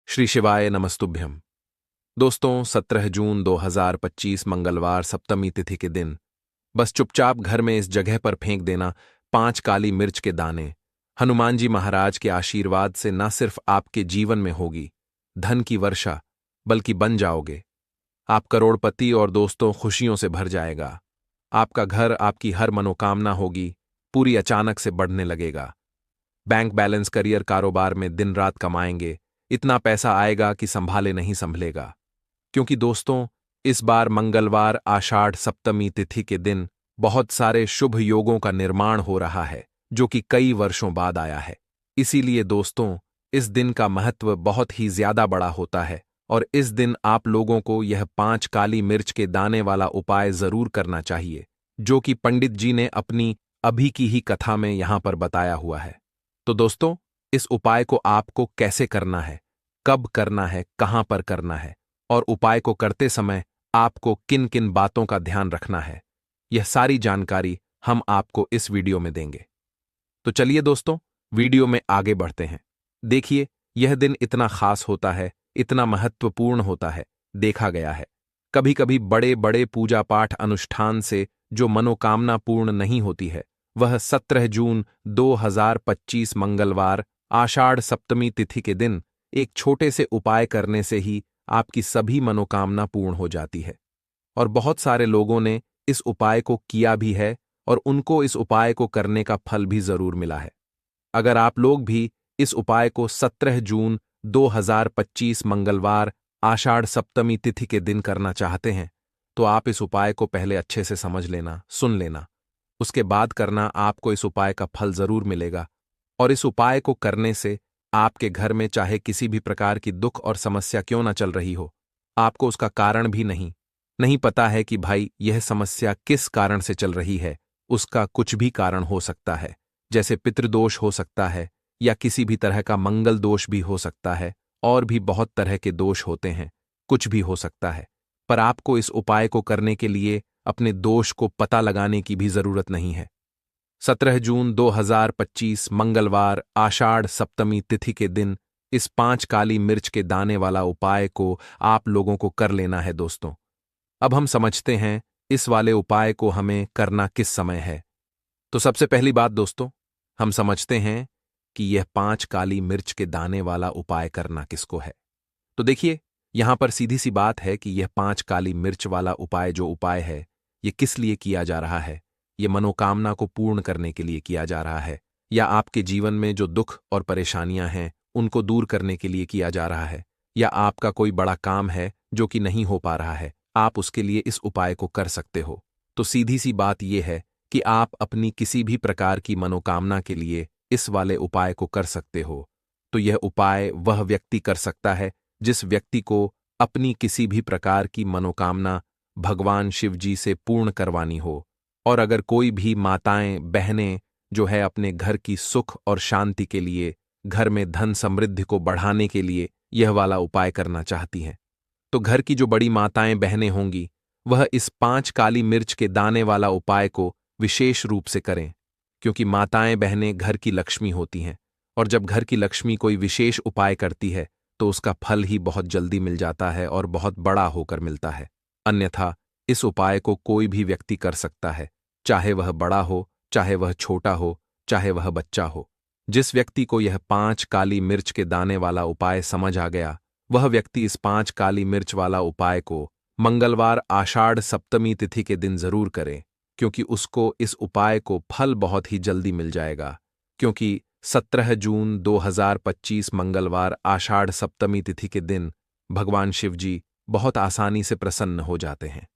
श्री शिवाय नमस्तुभ्यम। दोस्तों, 17 जून 2025 मंगलवार सप्तमी तिथि के दिन बस चुपचाप घर में इस जगह पर फेंक देना 5 काली मिर्च के दाने। हनुमान जी महाराज के आशीर्वाद से न सिर्फ आपके जीवन में होगी धन की वर्षा, बल्कि बन जाओगे आप करोड़पति और दोस्तों खुशियों से भर जाएगा। आपका घर, आपकी हर मनोकामना होगी पूरी अचानक से बढ़ने लगेगा। बैंक बैलेंस, करियर, कारोबार में दिन रात कमाएंगे, इतना पैसा आएगा कि संभाले नहीं संभलेगा। क्योंकि दोस्तों, इस बार मंगलवार आषाढ़ सप्तमी तिथि के दिन बहुत सारे शुभ योगों का निर्माण हो रहा है, जो कि कई वर्षों बाद आया है। इसीलिए दोस्तों, इस दिन का महत्व बहुत ही ज्यादा बड़ा होता है और इस दिन आप लोगों को यह 5 काली मिर्च के दाने वाला उपाय जरूर करना चाहिए, जो कि पंडित जी ने अपनी अभी की ही कथा में यहां पर बताया हुआ है। तो दोस्तों, इस उपाय को आपको कैसे करना है, कब करना है, कहां पर करना है और उपाय को करते समय आपको किन किन बातों का ध्यान रखना है, यह सारी जानकारी हम आपको इस वीडियो में देंगे। तो चलिए दोस्तों, वीडियो में आगे बढ़ते हैं। देखिए, यह दिन इतना खास होता है, इतना महत्वपूर्ण होता है। देखा गया है कभी कभी बड़े बड़े पूजा पाठ अनुष्ठान से जो मनोकामना पूर्ण नहीं होती है, वह 17 जून 2025 मंगलवार आषाढ़ सप्तमी तिथि के दिन एक छोटे से उपाय करने से ही आपकी सभी मनोकामना पूर्ण हो जाती है। और बहुत सारे लोगों ने इस उपाय को किया भी है और उनको इस उपाय को करने का फल भी जरूर मिला है। अगर आप लोग भी इस उपाय को 17 जून 2025 मंगलवार आषाढ़ सप्तमी तिथि के दिन करना चाहते हैं, तो आप इस उपाय को पहले अच्छे से समझ लेना, सुन लेना। उसके बाद करना, आपको इस उपाय का फल जरूर मिलेगा। और इस उपाय को करने से आपके घर में चाहे किसी भी प्रकार की दुख और समस्या क्यों ना चल रही हो, आपको उसका कारण भी नहीं पता है कि भाई यह समस्या किस कारण से चल रही है, उसका कुछ भी कारण हो सकता है। जैसे पितृदोष हो सकता है या किसी भी तरह का मंगल दोष भी हो सकता है, और भी बहुत तरह के दोष होते हैं, कुछ भी हो सकता है। पर आपको इस उपाय को करने के लिए अपने दोष को पता लगाने की भी जरूरत नहीं है। 17 जून 2025 मंगलवार आषाढ़ सप्तमी तिथि के दिन इस 5 काली मिर्च के दाने वाला उपाय को आप लोगों को कर लेना है। दोस्तों, अब हम समझते हैं इस वाले उपाय को हमें करना किस समय है। तो सबसे पहली बात दोस्तों, हम समझते हैं कि यह 5 काली मिर्च के दाने वाला उपाय करना किसको है। तो देखिए, यहां पर सीधी सी बात है कि यह 5 काली मिर्च वाला उपाय जो उपाय है, यह किस लिए किया जा रहा है। ये मनोकामना को पूर्ण करने के लिए किया जा रहा है, या आपके जीवन में जो दुख और परेशानियां हैं उनको दूर करने के लिए किया जा रहा है, या आपका कोई बड़ा काम है जो कि नहीं हो पा रहा है, आप उसके लिए इस उपाय को कर सकते हो। तो सीधी सी बात यह है कि आप अपनी किसी भी प्रकार की मनोकामना के लिए इस वाले उपाय को कर सकते हो। तो यह उपाय वह व्यक्ति कर सकता है जिस व्यक्ति को अपनी किसी भी प्रकार की मनोकामना भगवान शिव जी से पूर्ण करवानी हो। और अगर कोई भी माताएं, बहनें जो है अपने घर की सुख और शांति के लिए, घर में धन समृद्धि को बढ़ाने के लिए यह वाला उपाय करना चाहती हैं, तो घर की जो बड़ी माताएं, बहनें होंगी, वह इस 5 काली मिर्च के दाने वाला उपाय को विशेष रूप से करें। क्योंकि माताएं, बहनें घर की लक्ष्मी होती हैं, और जब घर की लक्ष्मी कोई विशेष उपाय करती है तो उसका फल ही बहुत जल्दी मिल जाता है और बहुत बड़ा होकर मिलता है। अन्यथा इस उपाय को कोई भी व्यक्ति कर सकता है, चाहे वह बड़ा हो, चाहे वह छोटा हो, चाहे वह बच्चा हो। जिस व्यक्ति को यह 5 काली मिर्च के दाने वाला उपाय समझ आ गया, वह व्यक्ति इस 5 काली मिर्च वाला उपाय को मंगलवार आषाढ़ सप्तमी तिथि के दिन जरूर करे, क्योंकि उसको इस उपाय को फल बहुत ही जल्दी मिल जाएगा। क्योंकि 17 जून 2025 मंगलवार आषाढ़ सप्तमी तिथि के दिन भगवान शिव जी बहुत आसानी से प्रसन्न हो जाते हैं।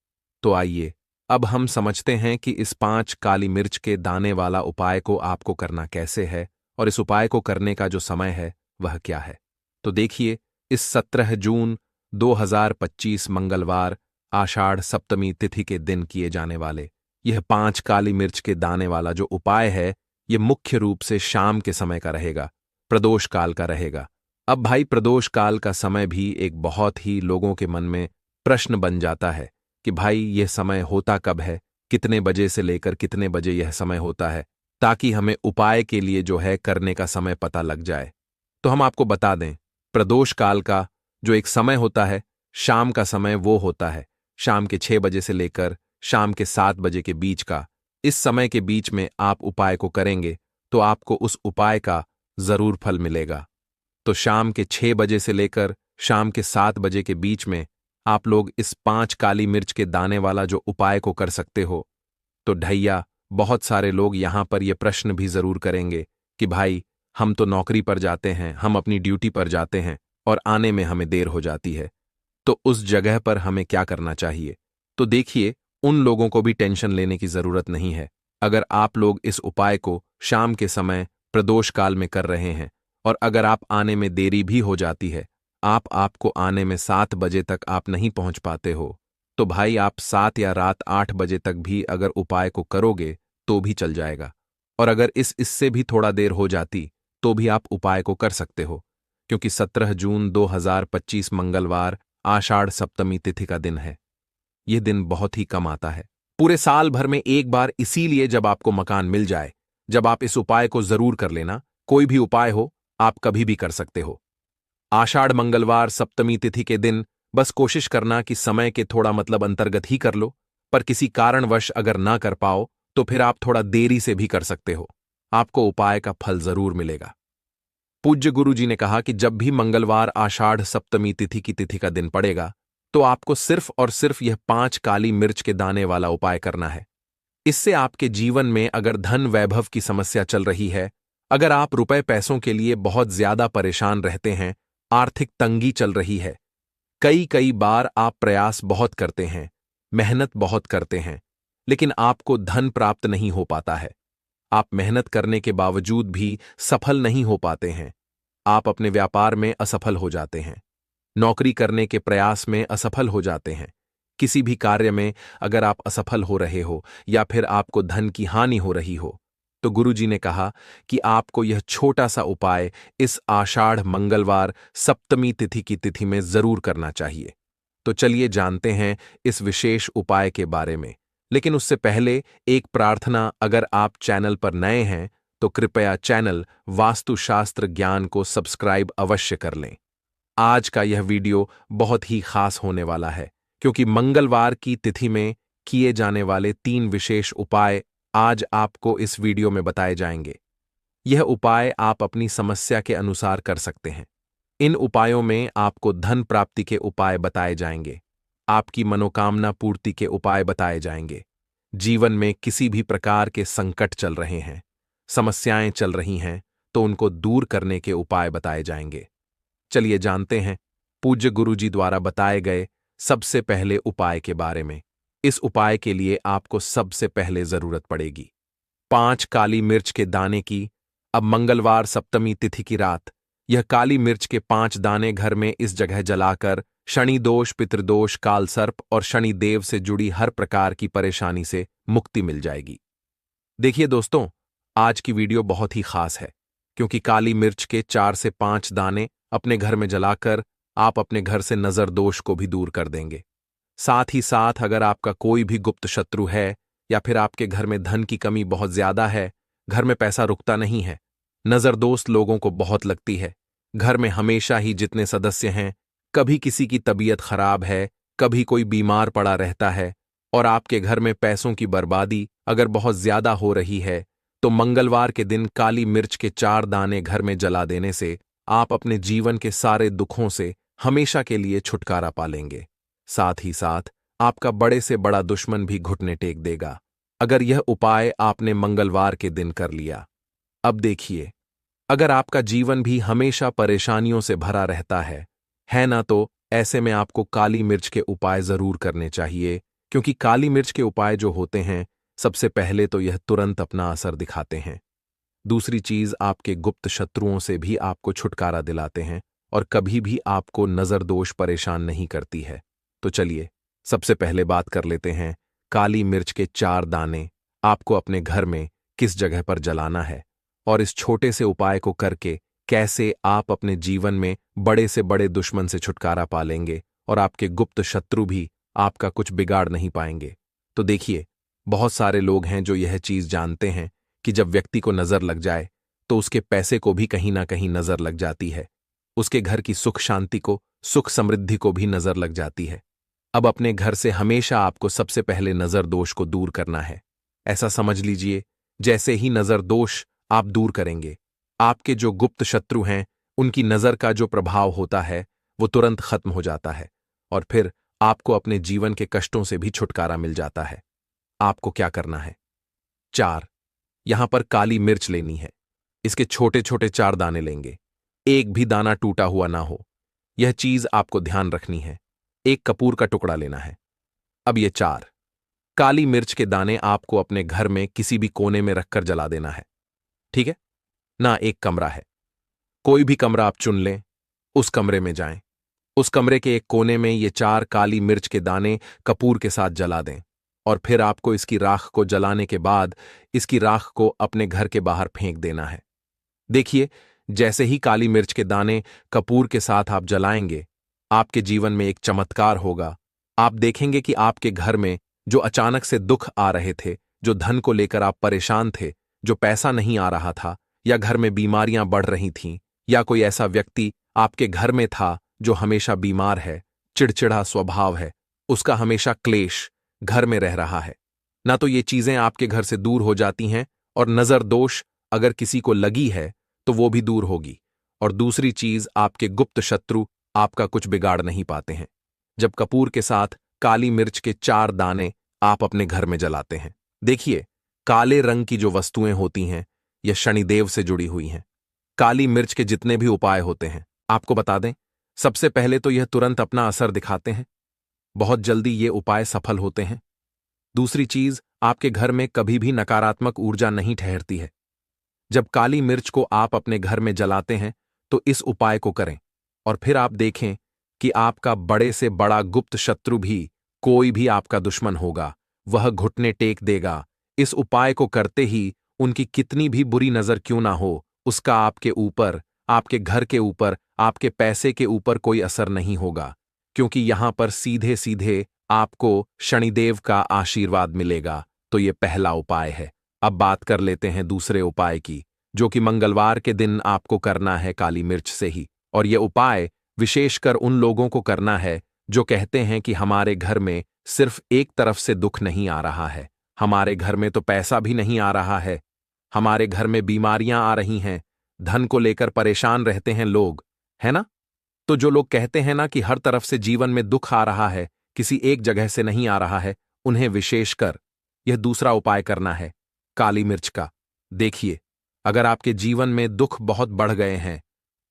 तो आइए, अब हम समझते हैं कि इस 5 काली मिर्च के दाने वाला उपाय को आपको करना कैसे है और इस उपाय को करने का जो समय है वह क्या है। तो देखिए, इस 17 जून 2025 मंगलवार आषाढ़ सप्तमी तिथि के दिन किए जाने वाले यह 5 काली मिर्च के दाने वाला जो उपाय है, यह मुख्य रूप से शाम के समय का रहेगा, प्रदोष काल का रहेगा। अब भाई, प्रदोष काल का समय भी एक बहुत ही लोगों के मन में प्रश्न बन जाता है कि भाई यह समय होता कब है, कितने बजे से लेकर कितने बजे यह समय होता है, ताकि हमें उपाय के लिए जो है करने का समय पता लग जाए। तो हम आपको बता दें, प्रदोष काल का जो एक समय होता है, शाम का समय वो होता है शाम के 6 बजे से लेकर शाम के 7 बजे के बीच का। इस समय के बीच में आप उपाय को करेंगे तो आपको उस उपाय का जरूर फल मिलेगा। तो शाम के 6 बजे से लेकर शाम के 7 बजे के बीच में आप लोग इस 5 काली मिर्च के दाने वाला जो उपाय को कर सकते हो। तो ढैया, बहुत सारे लोग यहां पर यह प्रश्न भी जरूर करेंगे कि भाई, हम तो नौकरी पर जाते हैं, हम अपनी ड्यूटी पर जाते हैं और आने में हमें देर हो जाती है, तो उस जगह पर हमें क्या करना चाहिए। तो देखिए, उन लोगों को भी टेंशन लेने की जरूरत नहीं है। अगर आप लोग इस उपाय को शाम के समय प्रदोष काल में कर रहे हैं और अगर आप आने में देरी भी हो जाती है, आपको आने में 7 बजे तक आप नहीं पहुंच पाते हो, तो भाई आप 7 या रात 8 बजे तक भी अगर उपाय को करोगे तो भी चल जाएगा। और अगर इससे भी थोड़ा देर हो जाती तो भी आप उपाय को कर सकते हो, क्योंकि 17 जून 2025 मंगलवार आषाढ़ सप्तमी तिथि का दिन है। यह दिन बहुत ही कम आता है, पूरे साल भर में एक बार, इसीलिए जब आपको मकान मिल जाए, जब आप इस उपाय को जरूर कर लेना। कोई भी उपाय हो, आप कभी भी कर सकते हो। आषाढ़ मंगलवार सप्तमी तिथि के दिन बस कोशिश करना कि समय के थोड़ा मतलब अंतर्गत ही कर लो, पर किसी कारणवश अगर ना कर पाओ तो फिर आप थोड़ा देरी से भी कर सकते हो, आपको उपाय का फल जरूर मिलेगा। पूज्य गुरु जी ने कहा कि जब भी मंगलवार आषाढ़ सप्तमी तिथि की तिथि का दिन पड़ेगा तो आपको सिर्फ और सिर्फ यह 5 काली मिर्च के दाने वाला उपाय करना है। इससे आपके जीवन में अगर धन वैभव की समस्या चल रही है, अगर आप रुपए पैसों के लिए बहुत ज्यादा परेशान रहते हैं, आर्थिक तंगी चल रही है, कई कई बार आप प्रयास बहुत करते हैं, मेहनत बहुत करते हैं, लेकिन आपको धन प्राप्त नहीं हो पाता है, आप मेहनत करने के बावजूद भी सफल नहीं हो पाते हैं, आप अपने व्यापार में असफल हो जाते हैं, नौकरी करने के प्रयास में असफल हो जाते हैं, किसी भी कार्य में अगर आप असफल हो रहे हो या फिर आपको धन की हानि हो रही हो, तो गुरुजी ने कहा कि आपको यह छोटा सा उपाय इस आषाढ़ मंगलवार सप्तमी तिथि की तिथि में जरूर करना चाहिए। तो चलिए जानते हैं इस विशेष उपाय के बारे में, लेकिन उससे पहले एक प्रार्थना, अगर आप चैनल पर नए हैं तो कृपया चैनल वास्तुशास्त्र ज्ञान को सब्सक्राइब अवश्य कर लें। आज का यह वीडियो बहुत ही खास होने वाला है, क्योंकि मंगलवार की तिथि में किए जाने वाले 3 विशेष उपाय आज आपको इस वीडियो में बताए जाएंगे। यह उपाय आप अपनी समस्या के अनुसार कर सकते हैं। इन उपायों में आपको धन प्राप्ति के उपाय बताए जाएंगे, आपकी मनोकामना पूर्ति के उपाय बताए जाएंगे, जीवन में किसी भी प्रकार के संकट चल रहे हैं, समस्याएं चल रही हैं, तो उनको दूर करने के उपाय बताए जाएंगे। चलिए जानते हैं पूज्य गुरुजी द्वारा बताए गए सबसे पहले उपाय के बारे में। इस उपाय के लिए आपको सबसे पहले जरूरत पड़ेगी 5 काली मिर्च के दाने की। अब मंगलवार सप्तमी तिथि की रात यह काली मिर्च के 5 दाने घर में इस जगह जलाकर शनि दोष, पितृदोष, काल सर्प और शनि देव से जुड़ी हर प्रकार की परेशानी से मुक्ति मिल जाएगी। देखिए दोस्तों, आज की वीडियो बहुत ही खास है, क्योंकि काली मिर्च के 4 से 5 दाने अपने घर में जलाकर आप अपने घर से नजर दोष को भी दूर कर देंगे। साथ ही साथ अगर आपका कोई भी गुप्त शत्रु है या फिर आपके घर में धन की कमी बहुत ज्यादा है, घर में पैसा रुकता नहीं है, नजर दोस्त लोगों को बहुत लगती है, घर में हमेशा ही जितने सदस्य हैं, कभी किसी की तबीयत खराब है, कभी कोई बीमार पड़ा रहता है और आपके घर में पैसों की बर्बादी अगर बहुत ज्यादा हो रही है, तो मंगलवार के दिन काली मिर्च के 4 दाने घर में जला देने से आप अपने जीवन के सारे दुखों से हमेशा के लिए छुटकारा पा लेंगे। साथ ही साथ आपका बड़े से बड़ा दुश्मन भी घुटने टेक देगा, अगर यह उपाय आपने मंगलवार के दिन कर लिया। अब देखिए, अगर आपका जीवन भी हमेशा परेशानियों से भरा रहता है ना, तो ऐसे में आपको काली मिर्च के उपाय जरूर करने चाहिए, क्योंकि काली मिर्च के उपाय जो होते हैं, सबसे पहले तो यह तुरंत अपना असर दिखाते हैं। दूसरी चीज, आपके गुप्त शत्रुओं से भी आपको छुटकारा दिलाते हैं और कभी भी आपको नजर दोष परेशान नहीं करती है। तो चलिए सबसे पहले बात कर लेते हैं काली मिर्च के 4 दाने आपको अपने घर में किस जगह पर जलाना है और इस छोटे से उपाय को करके कैसे आप अपने जीवन में बड़े से बड़े दुश्मन से छुटकारा पा लेंगे और आपके गुप्त शत्रु भी आपका कुछ बिगाड़ नहीं पाएंगे। तो देखिए, बहुत सारे लोग हैं जो यह चीज जानते हैं कि जब व्यक्ति को नजर लग जाए तो उसके पैसे को भी कहीं ना कहीं नजर लग जाती है, उसके घर की सुख शांति को, सुख समृद्धि को भी नजर लग जाती है। अब अपने घर से हमेशा आपको सबसे पहले नजर दोष को दूर करना है। ऐसा समझ लीजिए, जैसे ही नजर दोष आप दूर करेंगे, आपके जो गुप्त शत्रु हैं उनकी नजर का जो प्रभाव होता है वो तुरंत खत्म हो जाता है और फिर आपको अपने जीवन के कष्टों से भी छुटकारा मिल जाता है। आपको क्या करना है? 4, यहां पर काली मिर्च लेनी है। इसके छोटे छोटे 4 दाने लेंगे, एक भी दाना टूटा हुआ ना हो, यह चीज आपको ध्यान रखनी है। एक कपूर का टुकड़ा लेना है। अब ये 4 काली मिर्च के दाने आपको अपने घर में किसी भी कोने में रखकर जला देना है। ठीक है ना? एक कमरा है, कोई भी कमरा आप चुन लें, उस कमरे में जाएं। उस कमरे के एक कोने में ये 4 काली मिर्च के दाने कपूर के साथ जला दें और फिर आपको इसकी राख को जलाने के बाद इसकी राख को अपने घर के बाहर फेंक देना है। देखिए, जैसे ही काली मिर्च के दाने कपूर के साथ आप जलाएंगे, आपके जीवन में एक चमत्कार होगा। आप देखेंगे कि आपके घर में जो अचानक से दुख आ रहे थे, जो धन को लेकर आप परेशान थे, जो पैसा नहीं आ रहा था, या घर में बीमारियां बढ़ रही थीं, या कोई ऐसा व्यक्ति आपके घर में था जो हमेशा बीमार है, चिड़चिड़ा स्वभाव है, उसका हमेशा क्लेश घर में रह रहा है, ना तो ये चीजें आपके घर से दूर हो जाती हैं और नजर दोष अगर किसी को लगी है तो वो भी दूर होगी। और दूसरी चीज, आपके गुप्त शत्रु आपका कुछ बिगाड़ नहीं पाते हैं जब कपूर के साथ काली मिर्च के 4 दाने आप अपने घर में जलाते हैं। देखिए, काले रंग की जो वस्तुएं होती हैं यह शनिदेव से जुड़ी हुई हैं। काली मिर्च के जितने भी उपाय होते हैं, आपको बता दें, सबसे पहले तो यह तुरंत अपना असर दिखाते हैं, बहुत जल्दी ये उपाय सफल होते हैं। दूसरी चीज, आपके घर में कभी भी नकारात्मक ऊर्जा नहीं ठहरती है। जब काली मिर्च को आप अपने घर में जलाते हैं तो इस उपाय को करें और फिर आप देखें कि आपका बड़े से बड़ा गुप्त शत्रु भी, कोई भी आपका दुश्मन होगा, वह घुटने टेक देगा। इस उपाय को करते ही उनकी कितनी भी बुरी नजर क्यों ना हो, उसका आपके ऊपर, आपके घर के ऊपर, आपके पैसे के ऊपर कोई असर नहीं होगा, क्योंकि यहां पर सीधे सीधे आपको शनिदेव का आशीर्वाद मिलेगा। तो ये पहला उपाय है। अब बात कर लेते हैं दूसरे उपाय की, जो कि मंगलवार के दिन आपको करना है काली मिर्च से ही। और यह उपाय विशेषकर उन लोगों को करना है जो कहते हैं कि हमारे घर में सिर्फ एक तरफ से दुख नहीं आ रहा है, हमारे घर में तो पैसा भी नहीं आ रहा है, हमारे घर में बीमारियां आ रही हैं, धन को लेकर परेशान रहते हैं लोग, है ना? तो जो लोग कहते हैं ना कि हर तरफ से जीवन में दुख आ रहा है, किसी एक जगह से नहीं आ रहा है, उन्हें विशेषकर यह दूसरा उपाय करना है काली मिर्च का। देखिए, अगर आपके जीवन में दुख बहुत बढ़ गए हैं,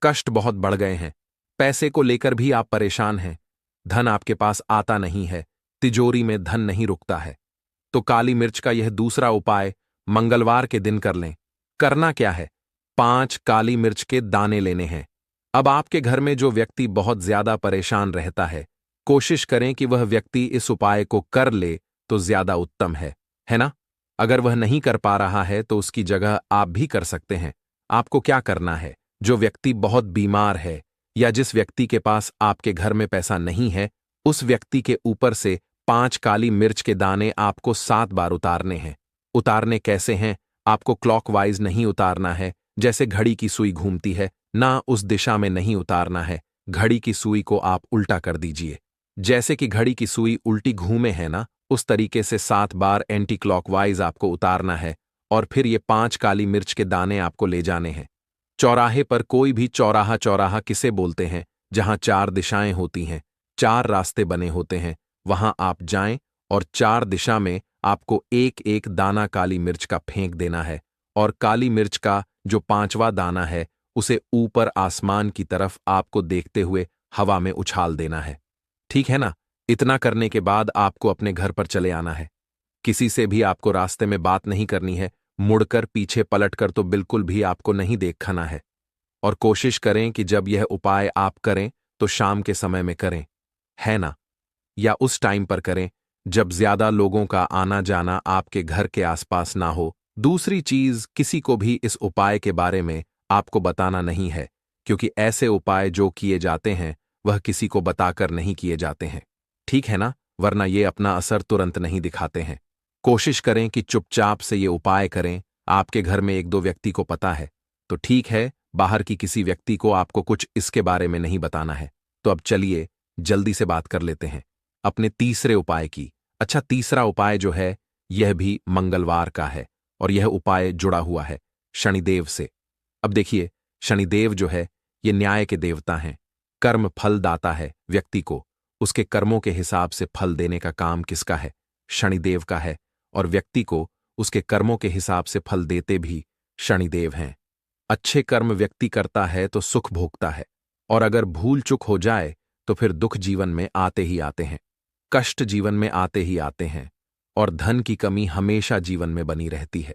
कष्ट बहुत बढ़ गए हैं, पैसे को लेकर भी आप परेशान हैं, धन आपके पास आता नहीं है, तिजोरी में धन नहीं रुकता है, तो काली मिर्च का यह दूसरा उपाय मंगलवार के दिन कर लें। करना क्या है? 5 काली मिर्च के दाने लेने हैं। अब आपके घर में जो व्यक्ति बहुत ज्यादा परेशान रहता है, कोशिश करें कि वह व्यक्ति इस उपाय को कर ले तो ज्यादा उत्तम है ना? अगर वह नहीं कर पा रहा है तो उसकी जगह आप भी कर सकते हैं। आपको क्या करना है? जो व्यक्ति बहुत बीमार है या जिस व्यक्ति के पास आपके घर में पैसा नहीं है, उस व्यक्ति के ऊपर से 5 काली मिर्च के दाने आपको 7 बार उतारने हैं। उतारने कैसे हैं? आपको क्लॉकवाइज नहीं उतारना है, जैसे घड़ी की सुई घूमती है, ना उस दिशा में नहीं उतारना है। घड़ी की सुई को आप उल्टा कर दीजिए, जैसे कि घड़ी की सुई उल्टी घूमे है ना, उस तरीके से 7 बार एंटी क्लॉकवाइज आपको उतारना है। और फिर ये 5 काली मिर्च के दाने आपको ले जाने हैं चौराहे पर। कोई भी चौराहा, चौराहा किसे बोलते हैं? जहां 4 दिशाएं होती हैं, 4 रास्ते बने होते हैं, वहां आप जाएं और 4 दिशा में आपको एक एक दाना काली मिर्च का फेंक देना है। और काली मिर्च का जो 5वां दाना है उसे ऊपर आसमान की तरफ आपको देखते हुए हवा में उछाल देना है। ठीक है ना? इतना करने के बाद आपको अपने घर पर चले आना है। किसी से भी आपको रास्ते में बात नहीं करनी है, मुड़कर पीछे पलटकर तो बिल्कुल भी आपको नहीं देखना है। और कोशिश करें कि जब यह उपाय आप करें तो शाम के समय में करें, है ना? या उस टाइम पर करें जब ज्यादा लोगों का आना जाना आपके घर के आसपास ना हो। दूसरी चीज, किसी को भी इस उपाय के बारे में आपको बताना नहीं है, क्योंकि ऐसे उपाय जो किए जाते हैं वह किसी को बताकर नहीं किए जाते हैं। ठीक है ना? वरना ये अपना असर तुरंत नहीं दिखाते हैं। कोशिश करें कि चुपचाप से ये उपाय करें। आपके घर में 1-2 व्यक्ति को पता है तो ठीक है, बाहर की किसी व्यक्ति को आपको कुछ इसके बारे में नहीं बताना है। तो अब चलिए जल्दी से बात कर लेते हैं अपने तीसरे उपाय की। अच्छा, तीसरा उपाय जो है यह भी मंगलवार का है और यह उपाय जुड़ा हुआ है शनिदेव से। अब देखिए, शनिदेव जो है ये न्याय के देवता हैं, कर्म फल दाता है। व्यक्ति को उसके कर्मों के हिसाब से फल देने का काम किसका है? शनिदेव का है। और व्यक्ति को उसके कर्मों के हिसाब से फल देते भी शनिदेव हैं। अच्छे कर्म व्यक्ति करता है तो सुख भोगता है, और अगर भूल चूक हो जाए तो फिर दुख जीवन में आते ही आते हैं, कष्ट जीवन में आते ही आते हैं, और धन की कमी हमेशा जीवन में बनी रहती है।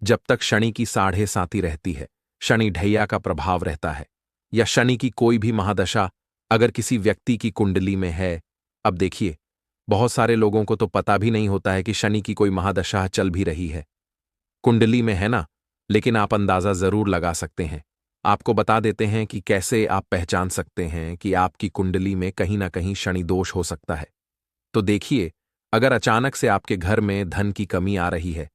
जब तक शनि की साढ़े साती रहती है, शनि ढैया का प्रभाव रहता है, या शनि की कोई भी महादशा अगर किसी व्यक्ति की कुंडली में है। अब देखिए, बहुत सारे लोगों को तो पता भी नहीं होता है कि शनि की कोई महादशा चल भी रही है, कुंडली में है ना, लेकिन आप अंदाजा जरूर लगा सकते हैं। आपको बता देते हैं कि कैसे आप पहचान सकते हैं कि आपकी कुंडली में कहीं ना कहीं शनि दोष हो सकता है। तो देखिए, अगर अचानक से आपके घर में धन की कमी आ रही है,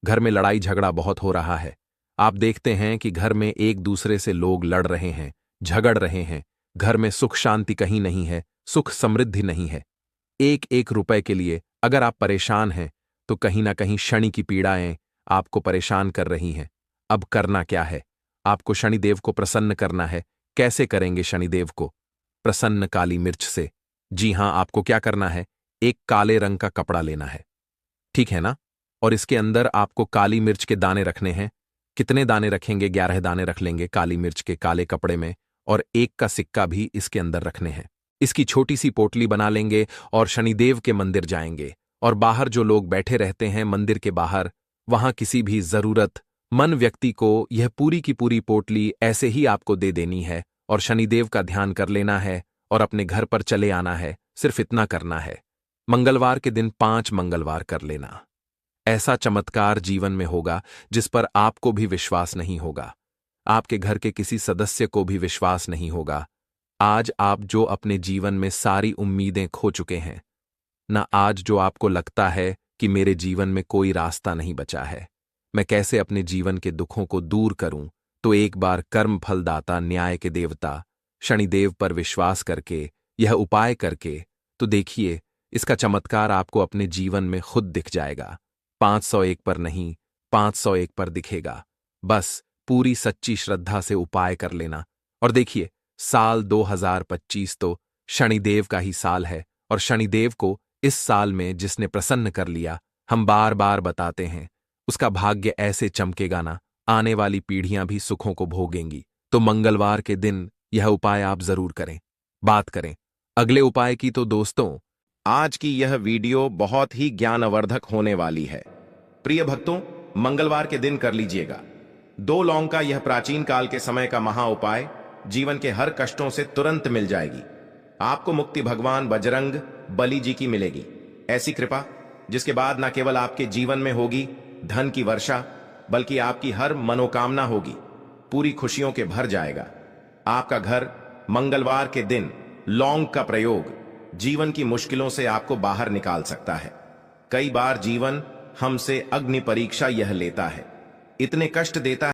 घर में लड़ाई झगड़ा बहुत हो रहा है, आप देखते हैं कि घर में एक दूसरे से लोग लड़ रहे हैं, झगड़ रहे हैं, घर में सुख शांति कहीं नहीं है, सुख समृद्धि नहीं है, एक एक रुपए के लिए अगर आप परेशान हैं, तो कहीं ना कहीं शनि की पीड़ाएं आपको परेशान कर रही हैं। अब करना क्या है? आपको शनिदेव को प्रसन्न करना है। कैसे करेंगे शनिदेव को प्रसन्न? काली मिर्च से। जी हां, आपको क्या करना है, एक काले रंग का कपड़ा लेना है, ठीक है ना, और इसके अंदर आपको काली मिर्च के दाने रखने हैं। कितने दाने रखेंगे? 11 दाने रख लेंगे काली मिर्च के काले कपड़े में, और एक का सिक्का भी इसके अंदर रखने हैं। इसकी छोटी सी पोटली बना लेंगे और शनिदेव के मंदिर जाएंगे, और बाहर जो लोग बैठे रहते हैं मंदिर के बाहर, वहां किसी भी जरूरतमंद व्यक्ति को यह पूरी की पूरी पोटली ऐसे ही आपको दे देनी है, और शनिदेव का ध्यान कर लेना है और अपने घर पर चले आना है। सिर्फ इतना करना है। मंगलवार के दिन 5 मंगलवार कर लेना। ऐसा चमत्कार जीवन में होगा जिस पर आपको भी विश्वास नहीं होगा, आपके घर के किसी सदस्य को भी विश्वास नहीं होगा। आज आप जो अपने जीवन में सारी उम्मीदें खो चुके हैं ना, आज जो आपको लगता है कि मेरे जीवन में कोई रास्ता नहीं बचा है, मैं कैसे अपने जीवन के दुखों को दूर करूं, तो एक बार कर्म फलदाता न्याय के देवता शनिदेव पर विश्वास करके, यह उपाय करके, तो देखिए इसका चमत्कार आपको अपने जीवन में खुद दिख जाएगा। 501 पर नहीं, 501 पर दिखेगा। बस पूरी सच्ची श्रद्धा से उपाय कर लेना। और देखिए, साल 2025 तो शनिदेव का ही साल है, और शनिदेव को इस साल में जिसने प्रसन्न कर लिया, हम बार बार बताते हैं, उसका भाग्य ऐसे चमकेगा ना, आने वाली पीढ़ियां भी सुखों को भोगेंगी। तो मंगलवार के दिन यह उपाय आप जरूर करें। बात करें अगले उपाय की, तो दोस्तों आज की यह वीडियो बहुत ही ज्ञानवर्धक होने वाली है। प्रिय भक्तों, मंगलवार के दिन कर लीजिएगा 2 लौंग का यह प्राचीन काल के समय का महा उपाय, जीवन के हर कष्टों से तुरंत मिल जाएगी। आपको मुक्ति भगवान बजरंग बली जी की मिलेगी। ऐसी कृपा जिसके बाद न केवल आपके जीवन में होगी धन की वर्षा, बल्कि आपकी हर मनोकामना होगी, पूरी खुशियों के भर जाएगा। आपका घर मंगलवार के दिन लौंग का प्रयोग जीवन की मुश्किलों से आपको बाहर निकाल सकता है। कई बार जीवन हमसे अग्नि परीक्षा यह लेता है, इतने कष्ट देता है